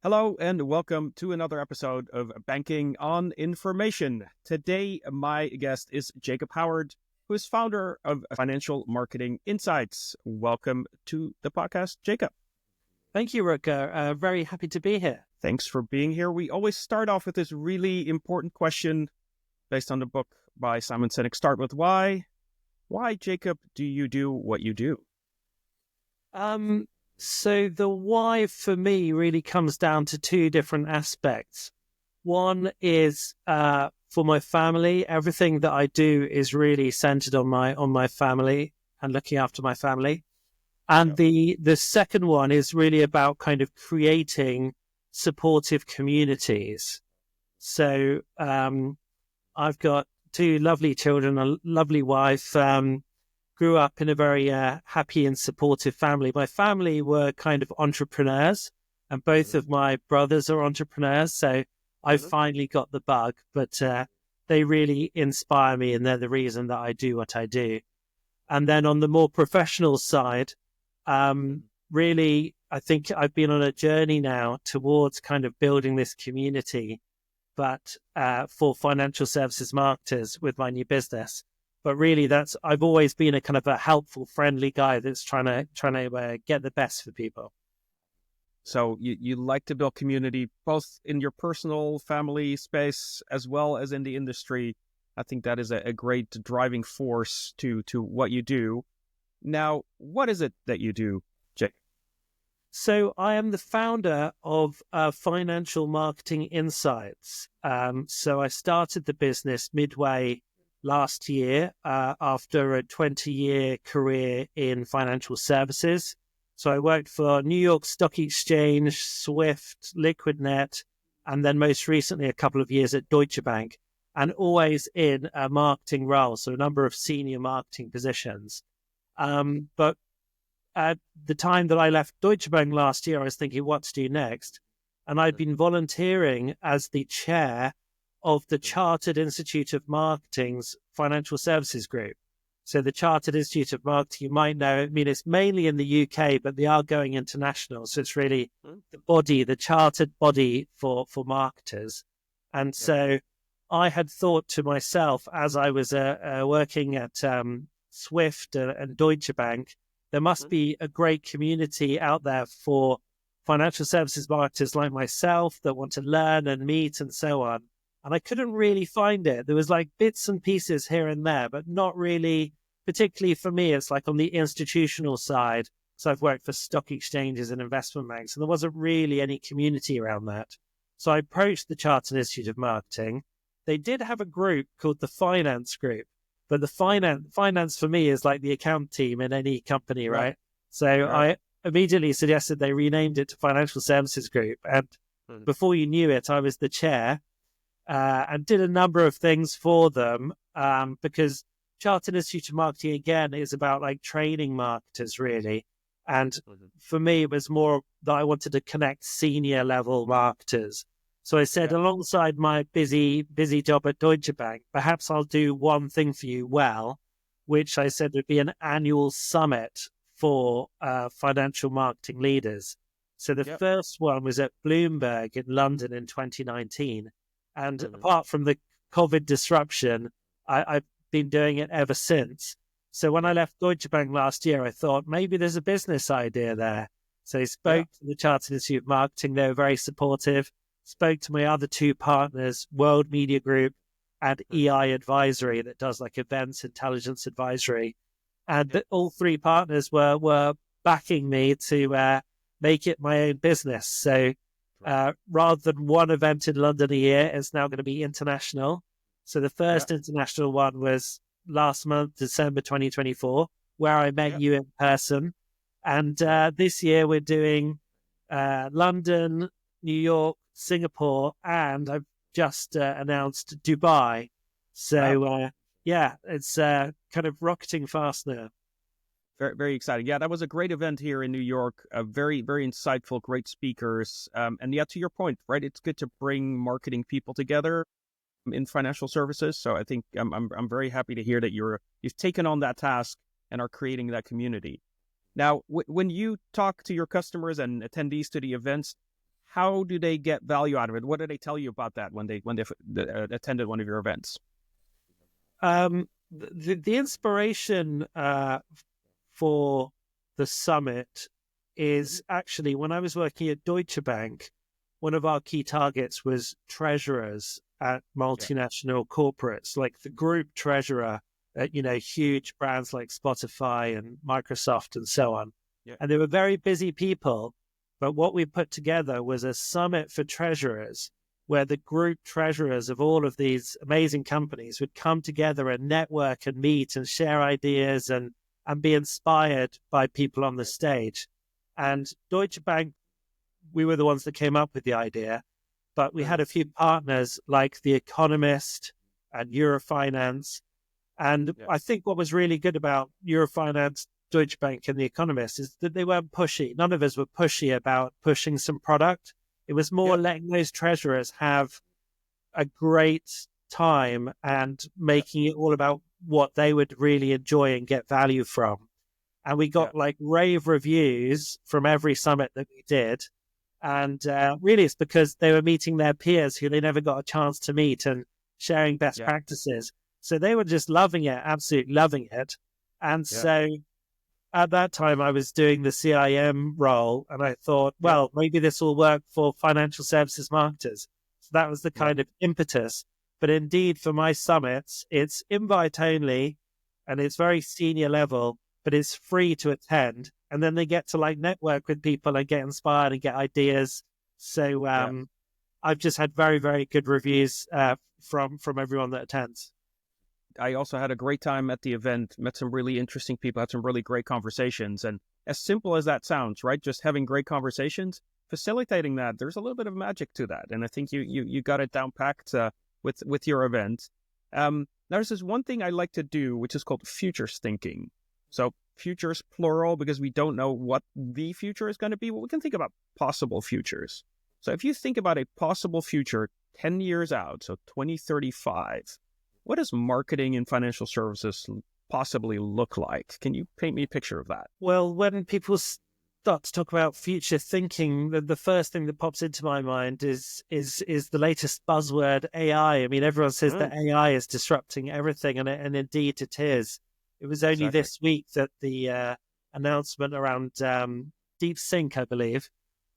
Hello and welcome to another episode of Banking on Information. Today, my guest is Jacob Howard, who is founder of Financial Marketing Insights. Welcome to the podcast, Jacob. Thank you, Rutger. Very happy to be here. Thanks for being here. We always start off with this really important question based on the book by Simon Sinek, Start With Why. Why, Jacob, do you do what you do? So the why for me really comes down to two different aspects. One is for my family. Everything that I do is really centered on my family and looking after my family. And the second one is really about kind of creating supportive communities. So I've got two lovely children, a lovely wife. Grew up in a very happy and supportive family. My family were kind of entrepreneurs, and both of my brothers are entrepreneurs. So I finally got the bug, but they really inspire me, and they're the reason that I do what I do. And then on the more professional side, really, I think I've been on a journey now towards kind of building this community, but for financial services marketers with my new business. But really, I've always been a kind of a helpful, friendly guy that's trying to get the best for people. So you like to build community, both in your personal family space as well as in the industry. I think that is a great driving force to what you do. Now, what is it that you do, Jake? So I am the founder of Financial Marketing Insights. So I started the business midway last year after a 20-year career in financial services. So I worked for New York Stock Exchange, Swift, LiquidNet, and then most recently a couple of years at Deutsche Bank, and always in a marketing role, so a number of senior marketing positions. But at the time that I left Deutsche Bank last year, I was thinking what to do next. And I'd been volunteering as the chair of the Chartered Institute of Marketing's Financial Services Group. So the Chartered Institute of Marketing, you might know, I mean, it's mainly in the UK, but they are going international. So it's really the chartered body for marketers. And so I had thought to myself, as I was working at Swift and Deutsche Bank, there must be a great community out there for financial services marketers like myself that want to learn and meet and so on. And I couldn't really find it. There was like bits and pieces here and there, but not really, particularly for me, it's like on the institutional side. So I've worked for stock exchanges and investment banks, and there wasn't really any community around that. So I approached the Chartered Institute of Marketing. They did have a group called the Finance Group, but the finance for me is like the account team in any company, right? So I immediately suggested they renamed it to Financial Services Group. And before you knew it, I was the chair. And did a number of things for them because Chartered Institute of Marketing, again, is about like training marketers, really. And for me, it was more that I wanted to connect senior level marketers. So I said, alongside my busy job at Deutsche Bank, perhaps I'll do one thing for you well, which I said would be an annual summit for financial marketing leaders. So the first one was at Bloomberg in London in 2019. And apart from the COVID disruption, I've been doing it ever since. So when I left Deutsche Bank last year, I thought maybe there's a business idea there. So I spoke to the Chartered Institute of Marketing. They were very supportive. Spoke to my other two partners, World Media Group and EI Advisory, that does like events intelligence advisory. And all three partners were backing me to make it my own business. So rather than one event in London a year, it's now going to be international. So the first international one was last month, December 2024, where I met you in person. And this year we're doing London, New York, Singapore, and I've just announced Dubai. So it's kind of rocketing fast now. Very, very exciting. Yeah, that was a great event here in New York. Very, very insightful, great speakers. And yeah, to your point, right? It's good to bring marketing people together in financial services. So I think I'm very happy to hear that you've taken on that task and are creating that community. Now, when you talk to your customers and attendees to the events, how do they get value out of it? What do they tell you about that when they attended one of your events? The inspiration for the summit is actually when I was working at Deutsche Bank, one of our key targets was treasurers at multinational corporates, like the group treasurer at, huge brands like Spotify and Microsoft and so on. Yeah. And they were very busy people. But what we put together was a summit for treasurers where the group treasurers of all of these amazing companies would come together and network and meet and share ideas and be inspired by people on the stage. And Deutsche Bank, we were the ones that came up with the idea, but we had a few partners like The Economist and Eurofinance. And I think what was really good about Eurofinance, Deutsche Bank, and The Economist is that they weren't pushy. None of us were pushy about pushing some product. It was more letting those treasurers have a great time and making it all about what they would really enjoy and get value from. And we got like rave reviews from every summit that we did. And really it's because they were meeting their peers who they never got a chance to meet and sharing best practices. So they were just loving it, absolutely loving it. And so at that time, I was doing the CIM role, and I thought, well, maybe this will work for financial services marketers. So that was the kind of impetus. But indeed, for my summits, it's invite only, and it's very senior level, but it's free to attend. And then they get to like network with people and get inspired and get ideas. So I've just had very, very good reviews from everyone that attends. I also had a great time at the event, met some really interesting people, had some really great conversations. And as simple as that sounds, right? Just having great conversations, facilitating that, there's a little bit of magic to that. And I think you got it down packed with your event. There's this one thing I like to do, which is called futures thinking. So futures plural, because we don't know what the future is going to be. Well, we can think about possible futures. So if you think about a possible future 10 years out, so 2035, what does marketing in financial services possibly look like? Can you paint me a picture of that? Well, when people start to talk about future thinking, the first thing that pops into my mind is the latest buzzword, AI. I mean, everyone says that AI is disrupting everything, and indeed it is. It was only this week that the announcement around DeepSync, I believe,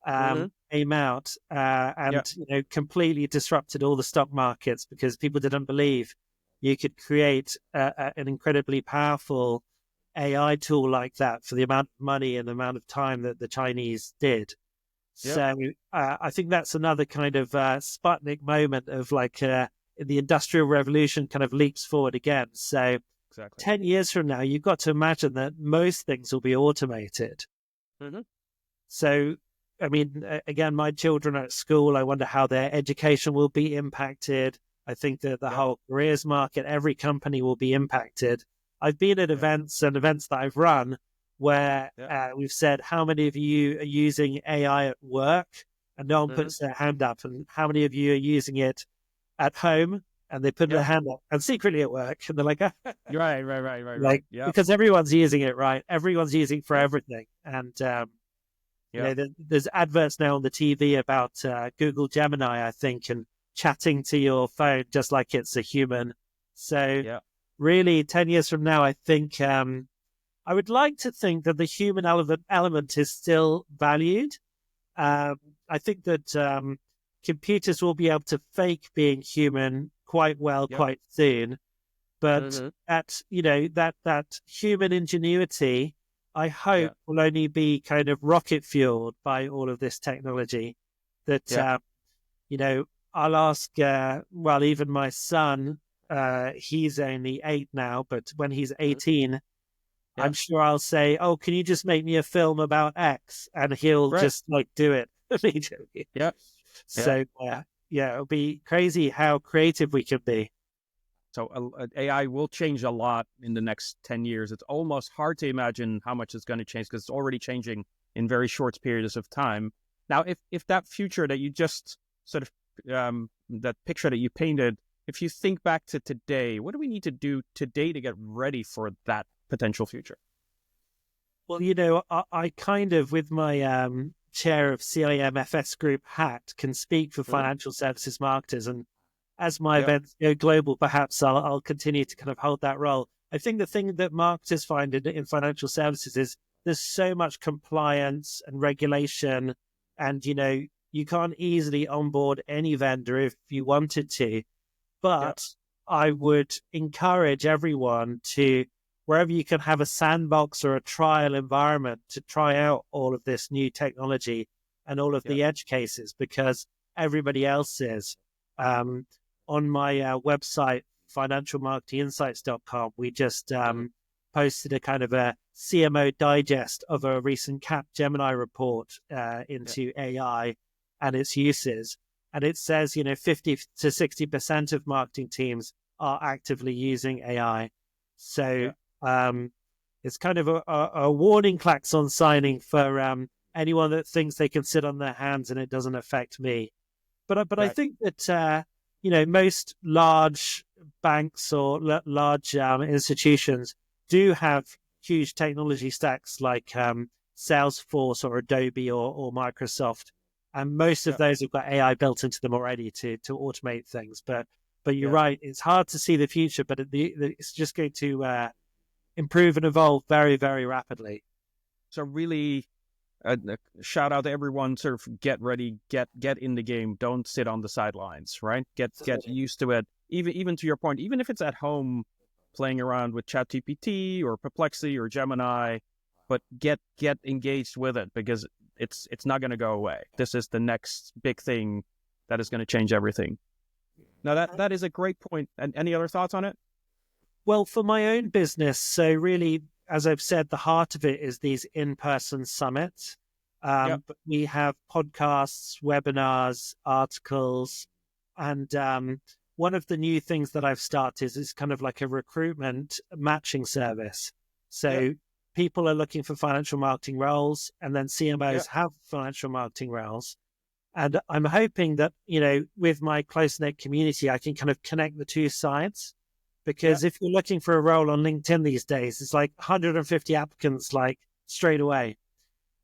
came out and completely disrupted all the stock markets because people didn't believe you could create an incredibly powerful AI tool like that for the amount of money and the amount of time that the Chinese did. So I think that's another kind of Sputnik moment of like the Industrial Revolution kind of leaps forward again. So 10 years from now, you've got to imagine that most things will be automated. So, I mean, again, my children are at school. I wonder how their education will be impacted. I think that the whole careers market, every company will be impacted. I've been at events and events that I've run where we've said, how many of you are using AI at work? And no one puts their hand up. And how many of you are using it at home? And they put their hand up and secretly at work. And they're like, right. Because everyone's using it, right? Everyone's using it for everything. And there's adverts now on the TV about Google Gemini, I think, and chatting to your phone just like it's a human. So really 10 years from now, I think I would like to think that the human element is still valued. I think that computers will be able to fake being human quite well quite soon. But that human ingenuity, I hope, will only be kind of rocket fueled by all of this technology. That I'll ask, even my son, he's only 8 now, but when he's 18, I'm sure I'll say, oh, can you just make me a film about X? And he'll just like do it immediately. So, it'll be crazy how creative we can be. So AI will change a lot in the next 10 years. It's almost hard to imagine how much it's going to change because it's already changing in very short periods of time. Now, if that future that you just sort of that picture that you painted, if you think back to today, what do we need to do today to get ready for that potential future? Well, I kind of, with my chair of CIMFS Group hat can speak for financial services marketers. And as my events go global, perhaps I'll continue to kind of hold that role. I think the thing that marketers find in financial services is there's so much compliance and regulation, and you can't easily onboard any vendor if you wanted to. But I would encourage everyone to, wherever you can have a sandbox or a trial environment, to try out all of this new technology and all of the edge cases, because everybody else is. On my website, financialmarketinginsights.com, we just posted a kind of a CMO digest of a recent Gemini report into AI and its uses. And it says, 50 to 60% of marketing teams are actively using AI. So it's kind of a warning klaxon signing for anyone that thinks they can sit on their hands and it doesn't affect me. But I think that, most large banks or large institutions do have huge technology stacks like Salesforce or Adobe or Microsoft. And most of those have got AI built into them already to automate things. But you're right, it's hard to see the future, but it's just going to improve and evolve very, very rapidly. So really, shout out to everyone, sort of get ready, get in the game. Don't sit on the sidelines, right? Get used to it. Even to your point, even if it's at home playing around with ChatGPT or Perplexity or Gemini, but get engaged with it, because it's not going to go away. This is the next big thing that is going to change everything. Now that is a great point. And any other thoughts on it? Well, for my own business, so really, as I've said, the heart of it is these in-person summits. But we have podcasts, webinars, articles, and one of the new things that I've started is kind of like a recruitment matching service. So people are looking for financial marketing roles, and then CMOs have financial marketing roles. And I'm hoping that, with my close-knit community, I can kind of connect the two sides. Because if you're looking for a role on LinkedIn these days, it's like 150 applicants, like straight away.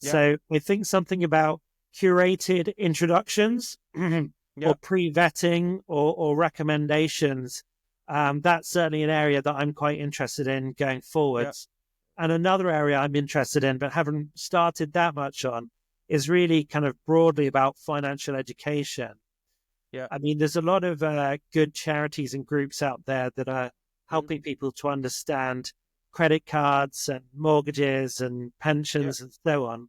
So I think something about curated introductions or pre-vetting or recommendations, that's certainly an area that I'm quite interested in going forwards. And another area I'm interested in, but haven't started that much on, is really kind of broadly about financial education. I mean, there's a lot of good charities and groups out there that are helping people to understand credit cards and mortgages and pensions and so on.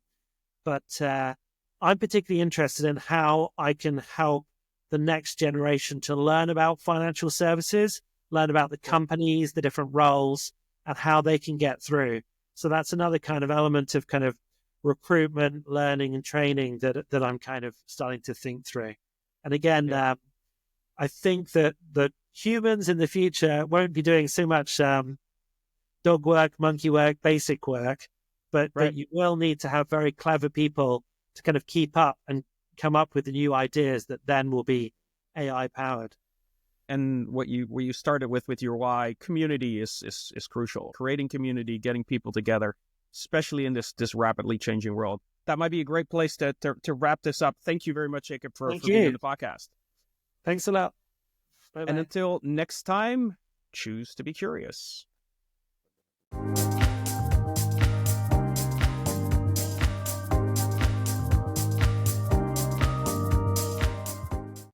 But I'm particularly interested in how I can help the next generation to learn about financial services, learn about the companies, the different roles, and how they can get through. So that's another kind of element of kind of recruitment, learning, and training that I'm kind of starting to think through. And again, I think that humans in the future won't be doing so much dog work, monkey work, basic work, but you will need to have very clever people to kind of keep up and come up with the new ideas that then will be AI powered. And where you started with your why, community is crucial. Creating community, getting people together, especially in this rapidly changing world. That might be a great place to wrap this up. Thank you very much, Jacob, for being on the podcast. Thanks a lot. Bye-bye. And until next time, choose to be curious.